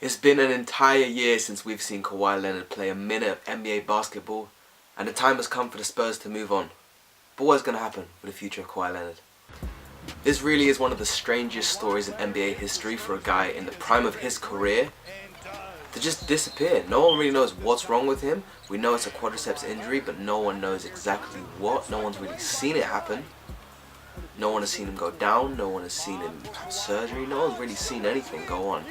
It's been an entire year since we've seen Kawhi Leonard play a minute of NBA basketball, and the time has come for the Spurs to move on. But what's going to happen with the future of Kawhi Leonard? This really is one of the strangest stories in NBA history for a guy in the prime of his career to just disappear. No one really knows what's wrong with him. We know it's a quadriceps injury, but no one knows exactly what. No one's really seen it happen. No one has seen him go down. No one has seen him have surgery. No one's really seen anything go on.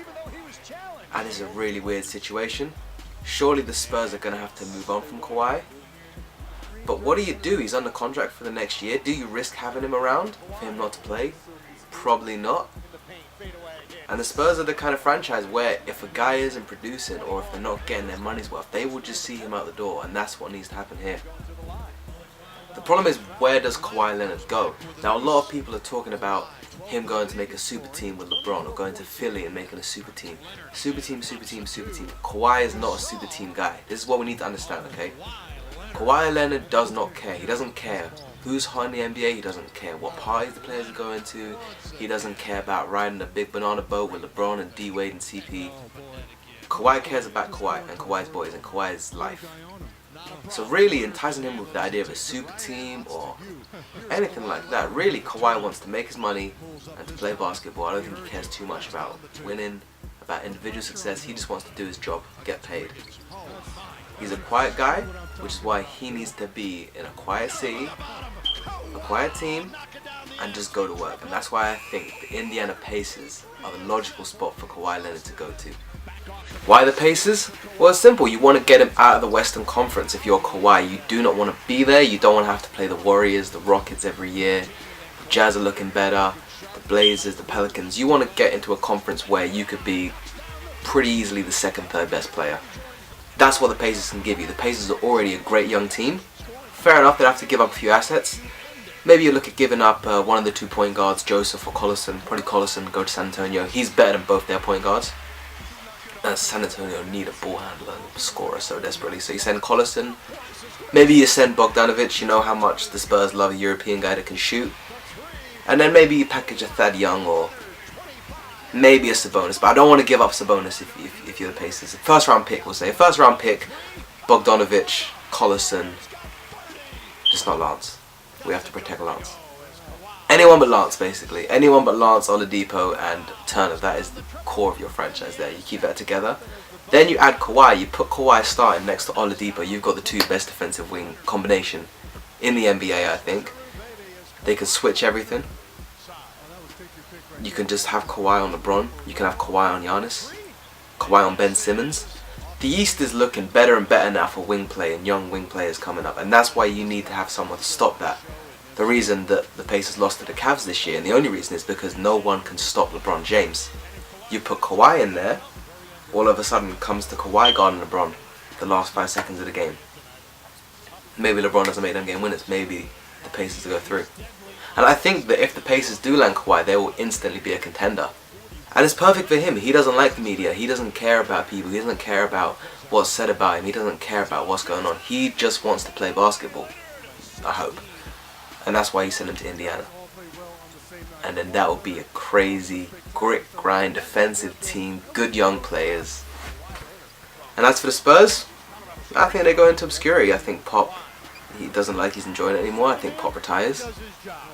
And it's a really weird situation. Surely the Spurs are going to have to move on from Kawhi. But what do? He's under contract for the next year. Do you risk having him around for him not to play? Probably not. And the Spurs are the kind of franchise where if a guy isn't producing or if they're not getting their money's worth, they will just see him out the door, and that's what needs to happen here. The problem is, where does Kawhi Leonard go? Now, a lot of people are talking about him going to make a super team with LeBron, or going to Philly and making a super team. Super team, super team, super team. Kawhi is not a super team guy. This is what we need to understand, okay? Kawhi Leonard does not care. He doesn't care who's hot in the NBA. He doesn't care what parties the players are going to. He doesn't care about riding a big banana boat with LeBron and D-Wade and CP. Kawhi cares about Kawhi and Kawhi's boys and Kawhi's life. So really, enticing him with the idea of a super team or anything like that, really Kawhi wants to make his money and to play basketball. I don't think he cares too much about winning, about individual success. He just wants to do his job, get paid. He's a quiet guy, which is why he needs to be in a quiet city, a quiet team, and just go to work. And that's why I think the Indiana Pacers are the logical spot for Kawhi Leonard to go to. Why the Pacers? Well, it's simple. You want to get him out of the Western Conference. If you're Kawhi, you do not want to be there. You don't want to have to play the Warriors, the Rockets every year. The Jazz are looking better. The Blazers, the Pelicans. You want to get into a conference where you could be pretty easily the second, third best player. That's what the Pacers can give you. The Pacers are already a great young team. Fair enough, they'd have to give up a few assets. Maybe you look at giving up one of the 2 point guards, Joseph or Collison. Probably Collison, go to San Antonio. He's better than both their point guards. And San Antonio need a ball handler and a scorer so desperately. So you send Collison. Maybe you send Bogdanovic. You know how much the Spurs love a European guy that can shoot. And then maybe you package a Thad Young or maybe a Sabonis. But I don't want to give up Sabonis if you're the Pacers. First round pick, we'll say. First round pick, Bogdanovic, Collison. Just not Lance. We have to protect Lance. Anyone but Lance, basically. Anyone but Lance, Oladipo, and Turner. That is the core of your franchise there. You keep that together. Then you add Kawhi. You put Kawhi starting next to Oladipo. You've got the 2 best defensive wing combination in the NBA, I think. They can switch everything. You can just have Kawhi on LeBron. You can have Kawhi on Giannis. Kawhi on Ben Simmons. The East is looking better and better now for wing play and young wing players coming up. And that's why you need to have someone to stop that. The reason that the Pacers lost to the Cavs this year, and the only reason, is because no one can stop LeBron James. You put Kawhi in there, all of a sudden comes to Kawhi guarding LeBron the last 5 seconds of the game. Maybe LeBron doesn't make them game winners. Maybe the Pacers go through. And I think that if the Pacers do land Kawhi, they will instantly be a contender. And it's perfect for him. He doesn't like the media. He doesn't care about people. He doesn't care about what's said about him. He doesn't care about what's going on. He just wants to play basketball, I hope. And that's why he sent him to Indiana. And then that would be a crazy, grit, grind, defensive team, good young players. And as for the Spurs, I think they go into obscurity. I think Pop, he doesn't like he's enjoying it anymore. I think Pop retires.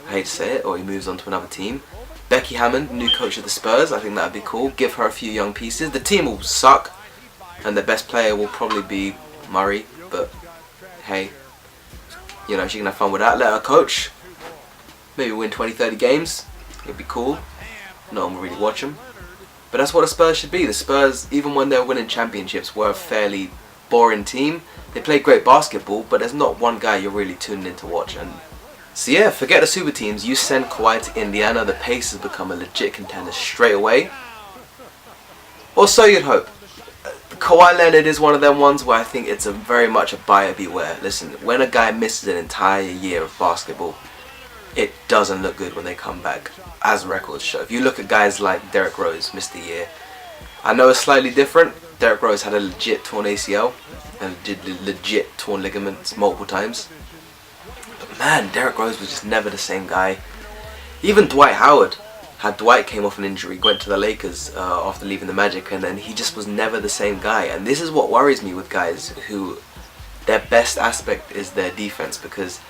I hate to say it, or he moves on to another team. Becky Hammond, new coach of the Spurs, I think that would be cool. Give her a few young pieces. The team will suck, and the best player will probably be Murray, but hey, you know, she can have fun with that. Let her coach. Maybe win 20, 30 games. It'd be cool. No one will really watch them. But that's what the Spurs should be. The Spurs, even when they're winning championships, were a fairly boring team. They play great basketball, but there's not one guy you're really tuning in to watch. And so yeah, forget the super teams. You send Kawhi to Indiana, the Pacers become a legit contender straight away. Or so you'd hope. Kawhi Leonard is one of them ones where I think it's very much a buyer beware. Listen, when a guy misses an entire year of basketball, it doesn't look good when they come back, as records show. If you look at guys like Derrick Rose, missed a year. I know it's slightly different. Derrick Rose had a legit torn ACL and legit torn ligaments multiple times. But man, Derrick Rose was just never the same guy. Even Dwight Howard. how Dwight came off an injury, went to the Lakers after leaving the Magic, and then he just was never the same guy. And this is what worries me with guys who their best aspect is their defense, because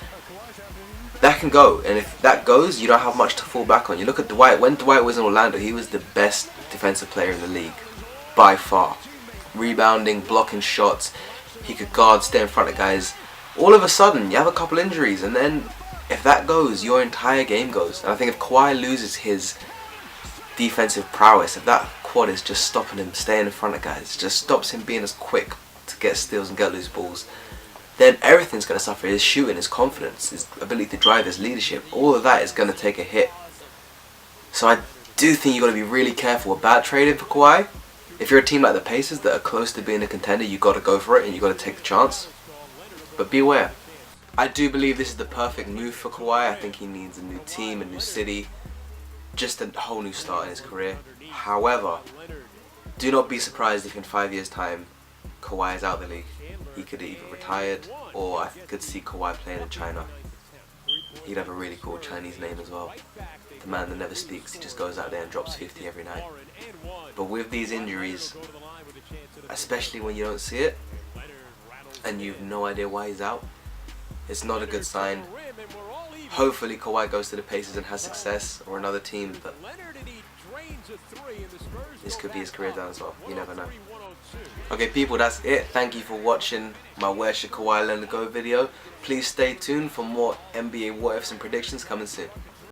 that can go, and if that goes, you don't have much to fall back on. You look at Dwight. When Dwight was in Orlando, he was the best defensive player in the league by far. Rebounding, blocking shots, he could guard, stay in front of guys. All of a sudden, you have a couple injuries, and then if that goes, your entire game goes. And I think if Kawhi loses his defensive prowess, if that quad is just stopping him staying in front of guys, just stops him being as quick to get steals and get loose balls, then everything's going to suffer. His shooting, his confidence, his ability to drive, his leadership, all of that is going to take a hit. So I do think you've got to be really careful about trading for Kawhi. If you're a team like the Pacers that are close to being a contender, you've got to go for it and you've got to take the chance. But beware. I do believe this is the perfect move for Kawhi. I think he needs a new team, a new city, just a whole new start in his career. However, do not be surprised if in 5 years' time Kawhi is out of the league. He could have either retired, or I could see Kawhi playing in China. He'd have a really cool Chinese name as well. The man that never speaks, he just goes out there and drops 50 every night. But with these injuries, especially when you don't see it, and you have no idea why he's out, it's not a good sign. Hopefully Kawhi goes to the Pacers and has success, or another team, but this could be his career down as well. You never know. Okay people, that's it. Thank you for watching my Where Should Kawhi Leonard Go video. Please stay tuned for more NBA what ifs and predictions coming soon.